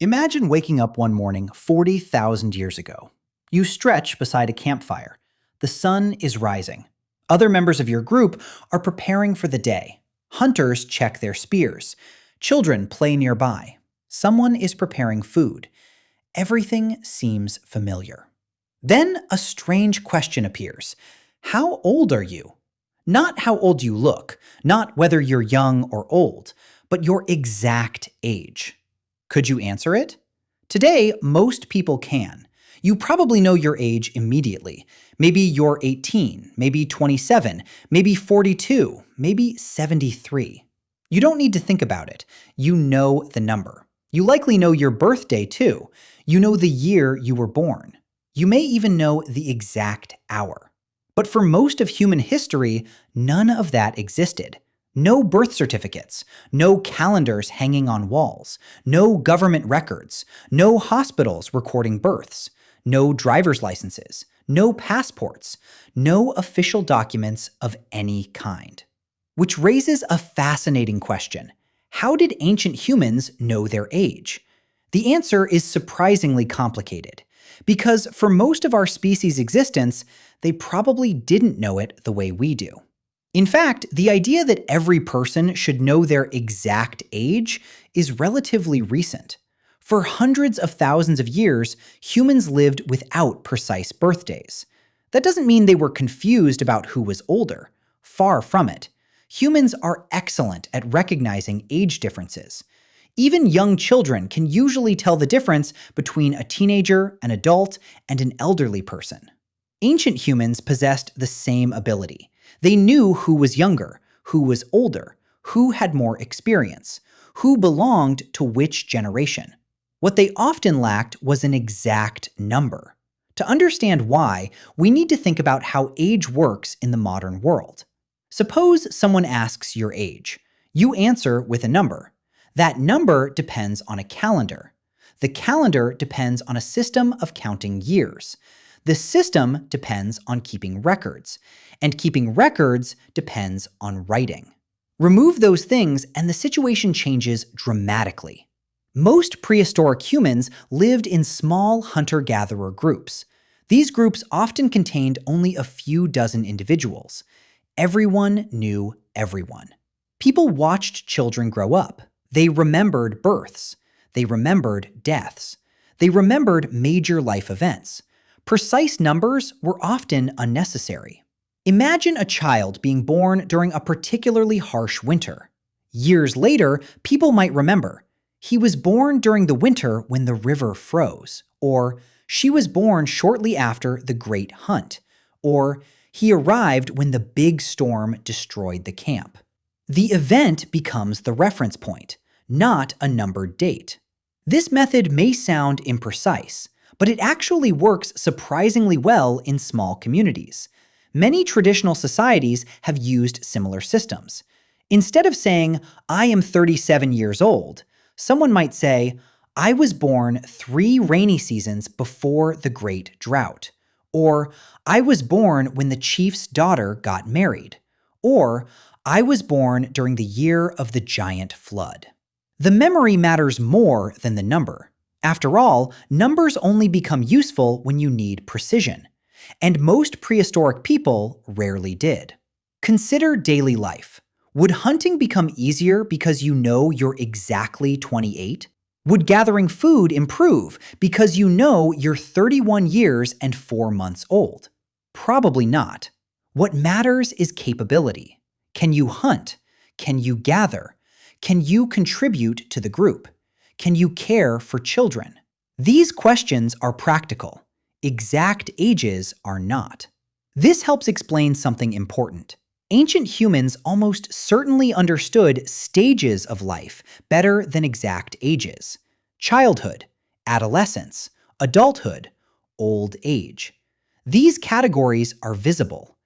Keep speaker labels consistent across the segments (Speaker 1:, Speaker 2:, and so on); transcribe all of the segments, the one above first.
Speaker 1: Imagine waking up one morning 40,000 years ago. You stretch beside a campfire. The sun is rising. Other members of your group are preparing for the day. Hunters check their spears. Children play nearby. Someone is preparing food. Everything seems familiar. Then a strange question appears. How old are you? Not how old you look, not whether you're young or old, but your exact age. Could you answer it? Today, most people can. You probably know your age immediately. Maybe you're 18, maybe 27, maybe 42, maybe 73. You don't need to think about it. You know the number. You likely know your birthday too. You know the year you were born. You may even know the exact hour. But for most of human history, none of that existed. No birth certificates, no calendars hanging on walls, no government records, no hospitals recording births, no driver's licenses, no passports, no official documents of any kind. Which raises a fascinating question. How did ancient humans know their age? The answer is surprisingly complicated, because for most of our species' existence, they probably didn't know it the way we do. In fact, the idea that every person should know their exact age is relatively recent. For hundreds of thousands of years, humans lived without precise birthdays. That doesn't mean they were confused about who was older. Far from it. Humans are excellent at recognizing age differences. Even young children can usually tell the difference between a teenager, an adult, and an elderly person. Ancient humans possessed the same ability. They knew who was younger, who was older, who had more experience, who belonged to which generation. What they often lacked was an exact number. To understand why, we need to think about how age works in the modern world. Suppose someone asks your age. You answer with a number. That number depends on a calendar. The calendar depends on a system of counting years. The system depends on keeping records, and keeping records depends on writing. Remove those things and the situation changes dramatically. Most prehistoric humans lived in small hunter-gatherer groups. These groups often contained only a few dozen individuals. Everyone knew everyone. People watched children grow up. They remembered births. They remembered deaths. They remembered major life events. Precise numbers were often unnecessary. Imagine a child being born during a particularly harsh winter. Years later, people might remember, he was born during the winter when the river froze, or she was born shortly after the Great Hunt, or he arrived when the big storm destroyed the camp. The event becomes the reference point, not a numbered date. This method may sound imprecise, but it actually works surprisingly well in small communities. Many traditional societies have used similar systems. Instead of saying, I am 37 years old, someone might say, I was born 3 rainy seasons before the Great Drought. Or, I was born when the chief's daughter got married. Or, I was born during the year of the giant flood. The memory matters more than the number. After all, numbers only become useful when you need precision. And most prehistoric people rarely did. Consider daily life. Would hunting become easier because you know you're exactly 28? Would gathering food improve because you know you're 31 years and 4 months old? Probably not. What matters is capability. Can you hunt? Can you gather? Can you contribute to the group? Can you care for children? These questions are practical. Exact ages are not. This helps explain something important. Ancient humans almost certainly understood stages of life better than exact ages. Childhood, adolescence, adulthood, old age. These categories are visible.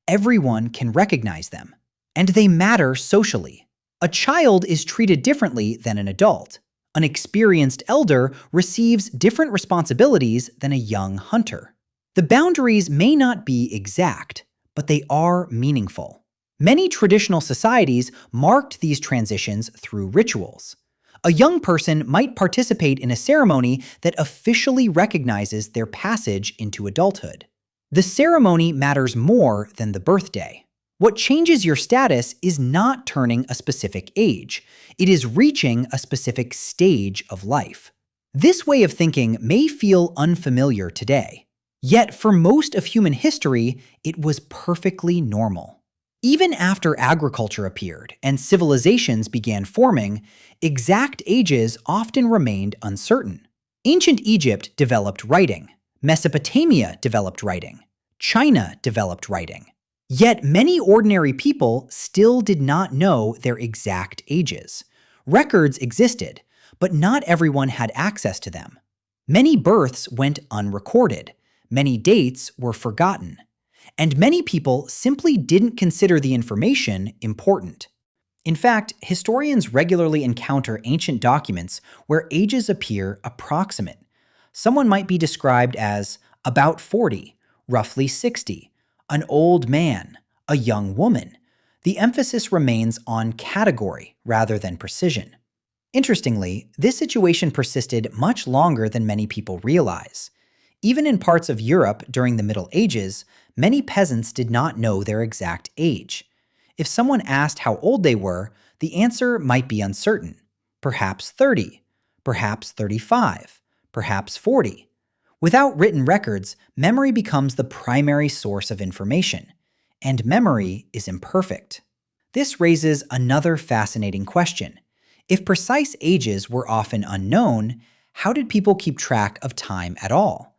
Speaker 1: Everyone can recognize them. And they matter socially. A child is treated differently than an adult. An experienced elder receives different responsibilities than a young hunter. The boundaries may not be exact, but they are meaningful. Many traditional societies marked these transitions through rituals. A young person might participate in a ceremony that officially recognizes their passage into adulthood. The ceremony matters more than the birthday. What changes your status is not turning a specific age. It is reaching a specific stage of life. This way of thinking may feel unfamiliar today. Yet for most of human history, it was perfectly normal. Even after agriculture appeared and civilizations began forming, exact ages often remained uncertain. Ancient Egypt developed writing. Mesopotamia developed writing. China developed writing. Yet many ordinary people still did not know their exact ages. Records existed, but not everyone had access to them. Many births went unrecorded. Many dates were forgotten. And many people simply didn't consider the information important. In fact, historians regularly encounter ancient documents where ages appear approximate. Someone might be described as about 40, roughly 60, an old man, a young woman. The emphasis remains on category rather than precision. Interestingly, this situation persisted much longer than many people realize. Even in parts of Europe during the Middle Ages, many peasants did not know their exact age. If someone asked how old they were, the answer might be uncertain. Perhaps 30, perhaps 35, perhaps 40. Without written records, memory becomes the primary source of information, and memory is imperfect. This raises another fascinating question. If precise ages were often unknown, how did people keep track of time at all?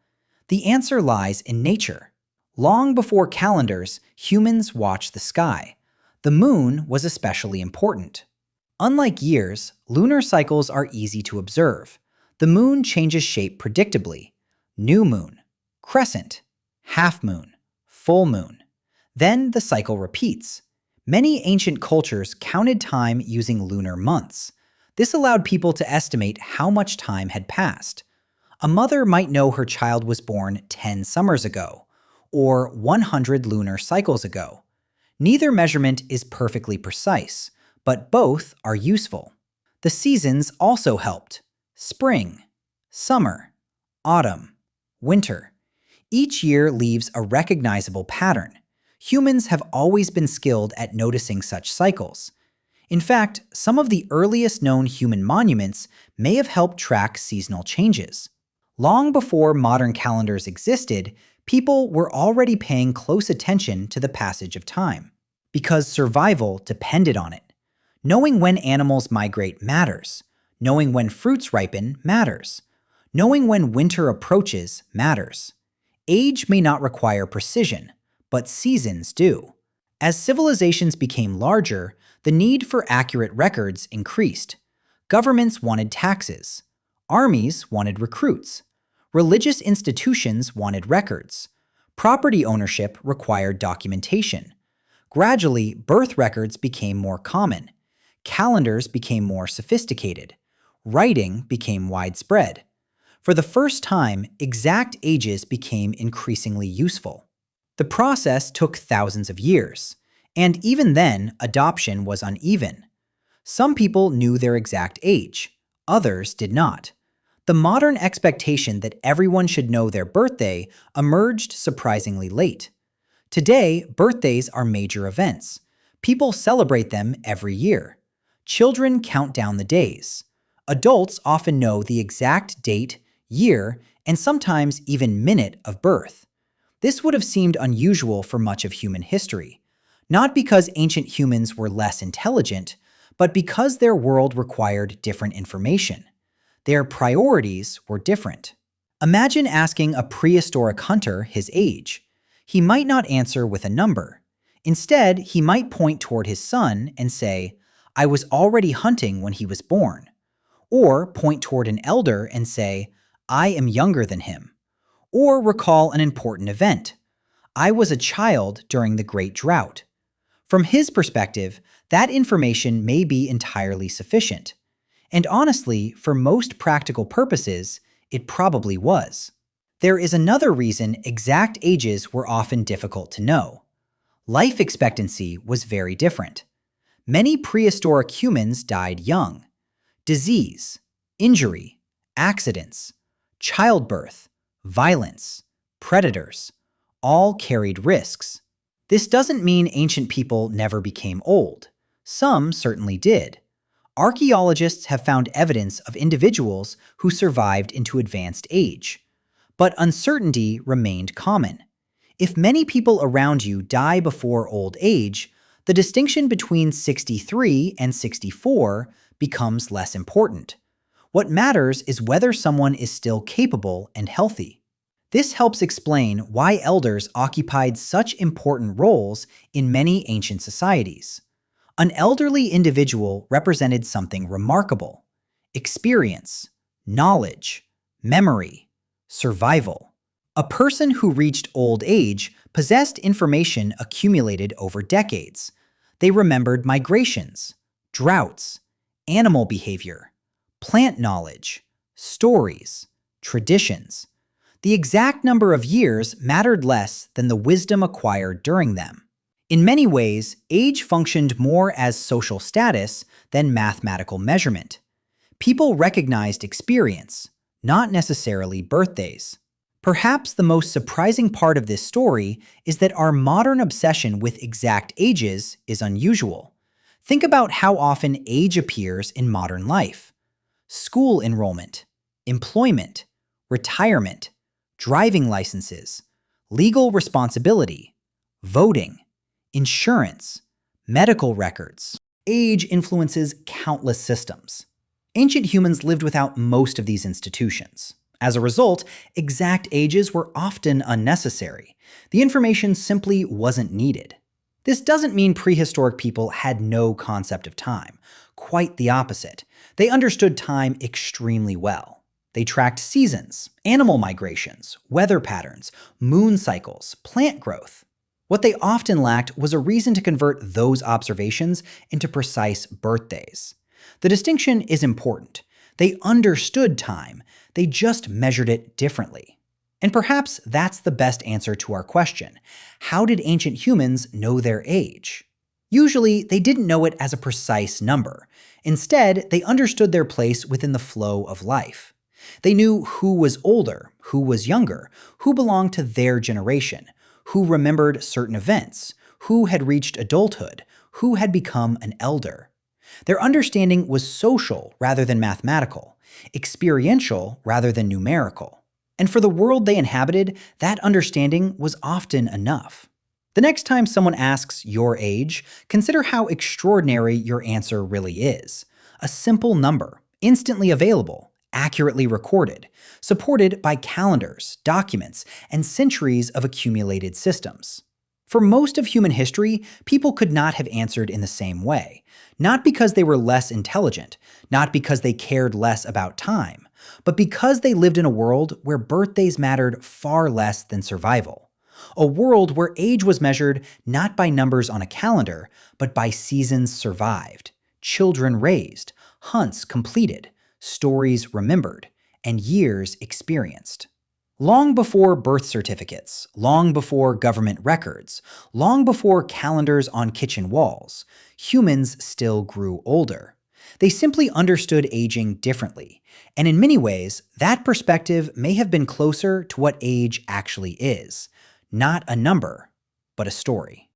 Speaker 1: The answer lies in nature. Long before calendars, humans watched the sky. The moon was especially important. Unlike years, lunar cycles are easy to observe. The moon changes shape predictably. New moon, crescent, half moon, full moon. Then the cycle repeats. Many ancient cultures counted time using lunar months. This allowed people to estimate how much time had passed. A mother might know her child was born 10 summers ago, or 100 lunar cycles ago. Neither measurement is perfectly precise, but both are useful. The seasons also helped. Spring, summer, autumn, winter. Each year leaves a recognizable pattern. Humans have always been skilled at noticing such cycles. In fact, some of the earliest known human monuments may have helped track seasonal changes. Long before modern calendars existed, people were already paying close attention to the passage of time, because survival depended on it. Knowing when animals migrate matters. Knowing when fruits ripen matters. Knowing when winter approaches matters. Age may not require precision, but seasons do. As civilizations became larger, the need for accurate records increased. Governments wanted taxes. Armies wanted recruits. Religious institutions wanted records. Property ownership required documentation. Gradually, birth records became more common. Calendars became more sophisticated. Writing became widespread. For the first time, exact ages became increasingly useful. The process took thousands of years, and even then, adoption was uneven. Some people knew their exact age, others did not. The modern expectation that everyone should know their birthday emerged surprisingly late. Today, birthdays are major events. People celebrate them every year. Children count down the days. Adults often know the exact date, year, and sometimes even minute of birth. This would have seemed unusual for much of human history, not because ancient humans were less intelligent, but because their world required different information. Their priorities were different. Imagine asking a prehistoric hunter his age. He might not answer with a number. Instead, he might point toward his son and say, "I was already hunting when he was born." Or point toward an elder and say, "I am younger than him." Or recall an important event. "I was a child during the Great Drought." From his perspective, that information may be entirely sufficient. And honestly, for most practical purposes, it probably was. There is another reason exact ages were often difficult to know. Life expectancy was very different. Many prehistoric humans died young. Disease, injury, accidents, childbirth, violence, predators, all carried risks. This doesn't mean ancient people never became old. Some certainly did. Archaeologists have found evidence of individuals who survived into advanced age. But uncertainty remained common. If many people around you die before old age, the distinction between 63 and 64 becomes less important. What matters is whether someone is still capable and healthy. This helps explain why elders occupied such important roles in many ancient societies. An elderly individual represented something remarkable: experience, knowledge, memory, survival. A person who reached old age possessed information accumulated over decades. They remembered migrations, droughts, animal behavior, plant knowledge, stories, traditions. The exact number of years mattered less than the wisdom acquired during them. In many ways, age functioned more as social status than mathematical measurement. People recognized experience, not necessarily birthdays. Perhaps the most surprising part of this story is that our modern obsession with exact ages is unusual. Think about how often age appears in modern life. School enrollment, employment, retirement, driving licenses, legal responsibility, voting, insurance, medical records. Age influences countless systems. Ancient humans lived without most of these institutions. As a result, exact ages were often unnecessary. The information simply wasn't needed. This doesn't mean prehistoric people had no concept of time. Quite the opposite. They understood time extremely well. They tracked seasons, animal migrations, weather patterns, moon cycles, plant growth. What they often lacked was a reason to convert those observations into precise birthdays. The distinction is important. They understood time, they just measured it differently. And perhaps that's the best answer to our question: how did ancient humans know their age? Usually, they didn't know it as a precise number. Instead, they understood their place within the flow of life. They knew who was older, who was younger, who belonged to their generation, who remembered certain events, who had reached adulthood, who had become an elder. Their understanding was social rather than mathematical, experiential rather than numerical. And for the world they inhabited, that understanding was often enough. The next time someone asks your age, consider how extraordinary your answer really is. A simple number, instantly available, accurately recorded, supported by calendars, documents, and centuries of accumulated systems. For most of human history, people could not have answered in the same way. Not because they were less intelligent, not because they cared less about time, but because they lived in a world where birthdays mattered far less than survival. A world where age was measured not by numbers on a calendar, but by seasons survived, children raised, hunts completed, stories remembered, and years experienced. Long before birth certificates, long before government records, long before calendars on kitchen walls, humans still grew older. They simply understood aging differently, and in many ways, that perspective may have been closer to what age actually is. Not a number, but a story.